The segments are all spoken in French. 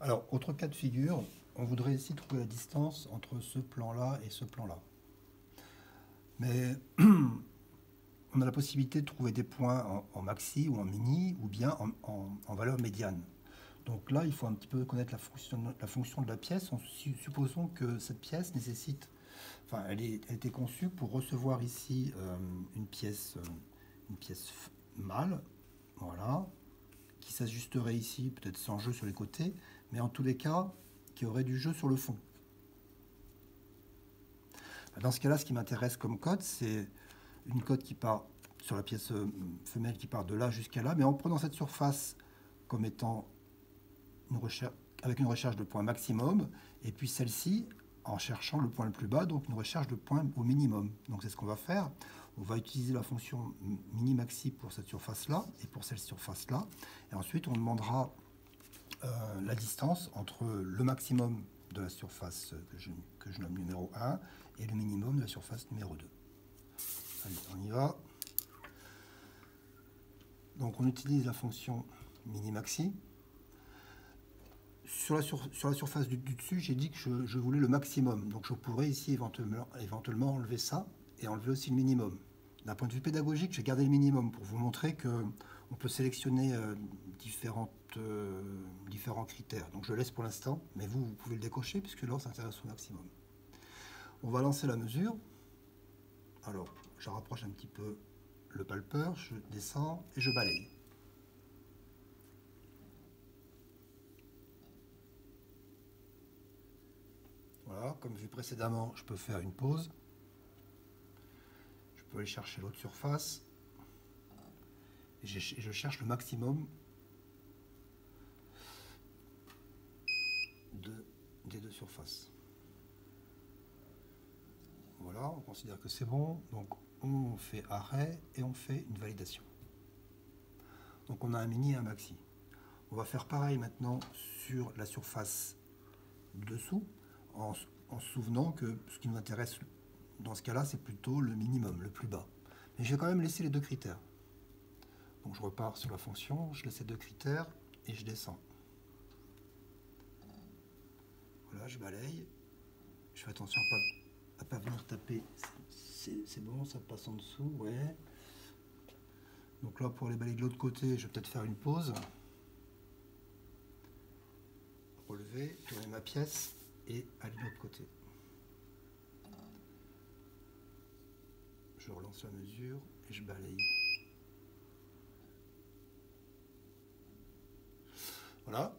Alors, autre cas de figure, on voudrait ici trouver la distance entre ce plan-là et ce plan-là. Mais on a la possibilité de trouver des points en maxi ou en mini, ou bien en valeur médiane. Donc là, il faut un petit peu connaître la fonction de la pièce. Supposons que cette pièce nécessite, enfin, elle a été conçue pour recevoir ici une pièce mâle, voilà, qui s'ajusterait ici, peut-être sans jeu sur les côtés, mais en tous les cas, qui aurait du jeu sur le fond. Dans ce cas-là, ce qui m'intéresse comme code, c'est une code qui part sur la pièce femelle qui part de là jusqu'à là, mais en prenant cette surface comme étant avec une recherche de point maximum, et puis celle-ci en cherchant le point le plus bas, donc une recherche de point au minimum. Donc c'est ce qu'on va faire. On va utiliser la fonction mini-maxi pour cette surface-là et pour cette surface-là. Et ensuite, on demandera la distance entre le maximum de la surface que je nomme numéro 1 et le minimum de la surface numéro 2. Allez, on y va. Donc on utilise la fonction mini-maxi. Sur la surface du dessus, j'ai dit que je voulais le maximum. Donc je pourrais ici éventuellement enlever ça et enlever aussi le minimum. D'un point de vue pédagogique, j'ai gardé le minimum pour vous montrer qu'on peut sélectionner différents critères. Donc je laisse pour l'instant, mais vous pouvez le décocher puisque là, on s'intéresse au maximum. On va lancer la mesure. Alors, je rapproche un petit peu le palpeur, je descends et je balaye. Voilà, comme vu précédemment, je peux faire une pause. Je peux aller chercher l'autre surface. Et je cherche le maximum des deux surfaces. Voilà, on considère que c'est bon. Donc on fait arrêt et on fait une validation. Donc on a un mini et un maxi. On va faire pareil maintenant sur la surface dessous, en se souvenant que ce qui nous intéresse dans ce cas-là, c'est plutôt le minimum, le plus bas. Mais je vais quand même laisser les deux critères. Donc je repars sur la fonction, je laisse les deux critères et je descends. Voilà, je balaye. Je fais attention à pas venir taper. C'est bon, ça passe en dessous, ouais. Donc là, pour aller balayer de l'autre côté, je vais peut-être faire une pause. Relever, tourner ma pièce et aller de l'autre côté. Je relance la mesure et je balaye. Voilà,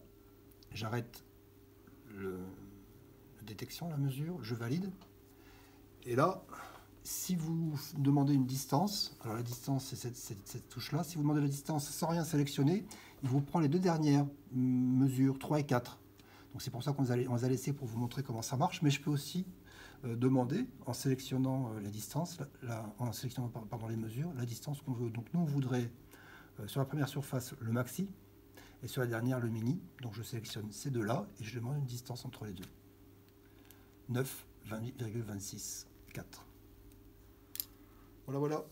j'arrête la détection, la mesure, je valide. Et là, si vous demandez une distance, alors la distance c'est cette touche-là, si vous demandez la distance sans rien sélectionner, il vous prend les deux dernières mesures, 3 et 4. Donc c'est pour ça qu'on les a laissées pour vous montrer comment ça marche, mais je peux aussi demander, en sélectionnant la distance, en sélectionnant les mesures, la distance qu'on veut. Donc nous on voudrait, sur la première surface, le maxi, et sur la dernière, le mini. Donc je sélectionne ces deux-là, et je demande une distance entre les deux. 9,26, 4. Voilà, voilà.